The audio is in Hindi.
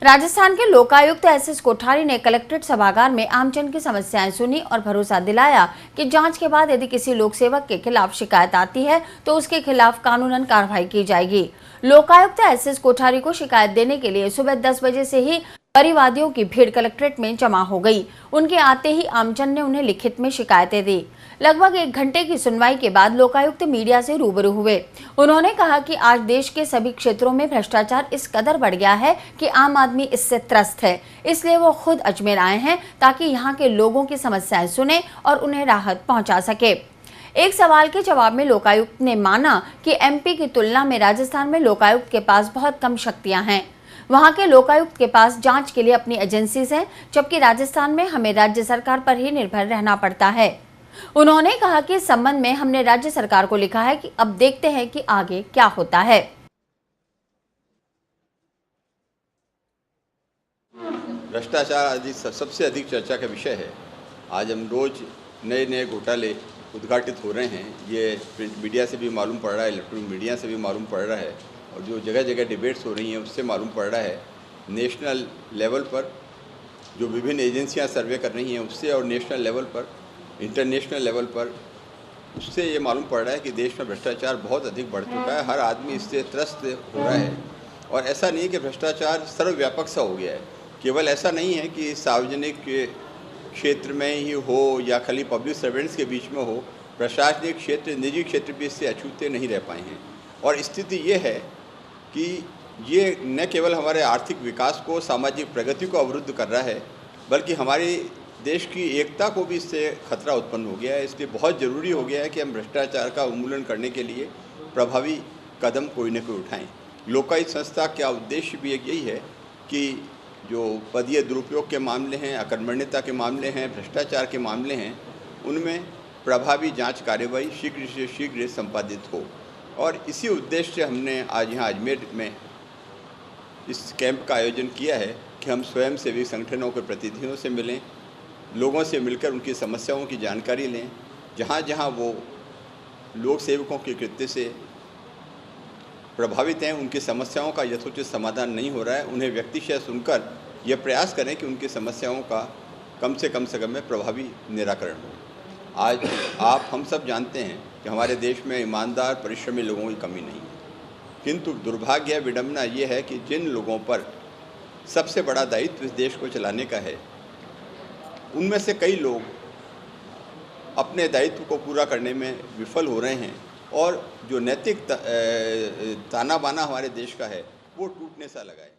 राजस्थान के लोकायुक्त एसएस कोठारी ने कलेक्ट्रेट सभागार में आमजन की समस्याएं सुनी और भरोसा दिलाया कि जांच के बाद यदि किसी लोक सेवक के खिलाफ शिकायत आती है तो उसके खिलाफ कानूनन कार्रवाई की जाएगी। लोकायुक्त एसएस कोठारी को शिकायत देने के लिए सुबह 10 बजे से ही परिवादियों की भीड़ कलेक्ट्रेट में जमा हो गई। उनके आते ही आमजन ने उन्हें लिखित में शिकायतें दी। लगभग 1 घंटे की सुनवाई के बाद लोकायुक्त मीडिया से रूबरू हुए। उन्होंने कहा कि आज देश के सभी क्षेत्रों में भ्रष्टाचार इस कदर बढ़ गया है कि आम आदमी इससे त्रस्त है, इसलिए वो खुद अजमेर आए हैं ताकि यहाँ के लोगों की समस्याएं सुने और उन्हें राहत पहुँचा सके। एक सवाल के जवाब में लोकायुक्त ने माना कि एमपी की तुलना में राजस्थान में लोकायुक्त के पास बहुत कम शक्तियां हैं। वहां के लोकायुक्त के पास जांच के लिए अपनी एजेंसीज हैं, जबकि राजस्थान में हमें राज्य सरकार पर ही निर्भर रहना पड़ता है। उन्होंने कहा कि इस संबंध में हमने राज्य सरकार को लिखा है कि अब देखते हैं कि आगे क्या होता है। भ्रष्टाचार सबसे अधिक चर्चा का विषय है। आज हम रोज नए नए घोटाले उद्घाटित हो रहे हैं। ये प्रिंट मीडिया से भी मालूम पड़ रहा है, इलेक्ट्रॉनिक मीडिया से भी मालूम पड़ रहा है, और जो जगह जगह डिबेट्स हो रही हैं उससे मालूम पड़ रहा है। नेशनल लेवल पर जो विभिन्न एजेंसियां सर्वे कर रही हैं उससे, और नेशनल लेवल पर, इंटरनेशनल लेवल पर, उससे ये मालूम पड़ रहा है कि देश में भ्रष्टाचार बहुत अधिक बढ़ चुका है। हर आदमी इससे त्रस्त हो रहा है। और ऐसा नहीं है कि भ्रष्टाचार सर्वव्यापक सा हो गया है। केवल ऐसा नहीं है कि सार्वजनिक क्षेत्र में ही हो या खाली पब्लिक सर्वेंट्स के बीच में हो, प्रशासनिक क्षेत्र, निजी क्षेत्र भी इससे अछूते नहीं रह पाए हैं। और स्थिति ये है कि ये न केवल हमारे आर्थिक विकास को, सामाजिक प्रगति को अवरुद्ध कर रहा है, बल्कि हमारे देश की एकता को भी इससे खतरा उत्पन्न हो गया है। इसलिए बहुत ज़रूरी हो गया है कि हम भ्रष्टाचार का उन्मूलन करने के लिए प्रभावी कदम कोई न कोई उठाएं। लोकायुक्त संस्था का उद्देश्य भी यही है कि जो पदीय दुरुपयोग के मामले हैं, अकर्मण्यता के मामले हैं, भ्रष्टाचार के मामले हैं, उनमें प्रभावी जांच कार्रवाई शीघ्र से शीघ्र संपादित हो। और इसी उद्देश्य से हमने आज यहाँ अजमेर में इस कैंप का आयोजन किया है कि हम स्वयंसेवी संगठनों के प्रतिनिधियों से मिलें, लोगों से मिलकर उनकी समस्याओं की जानकारी लें। जहाँ जहाँ वो लोक सेवकों के कृत्य से प्रभावित हैं, उनकी समस्याओं का यथोचित समाधान नहीं हो रहा है, उन्हें व्यक्तिशः सुनकर यह प्रयास करें कि उनकी समस्याओं का कम से कम में प्रभावी निराकरण हो। आज आप हम सब जानते हैं कि हमारे देश में ईमानदार, परिश्रमी लोगों की कमी नहीं है, किंतु दुर्भाग्य, विडंबना ये है कि जिन लोगों पर सबसे बड़ा दायित्व इस देश को चलाने का है, उनमें से कई लोग अपने दायित्व को पूरा करने में विफल हो रहे हैं, और जो नैतिक ताना बाना हमारे देश का है वो टूटने सा लगा है।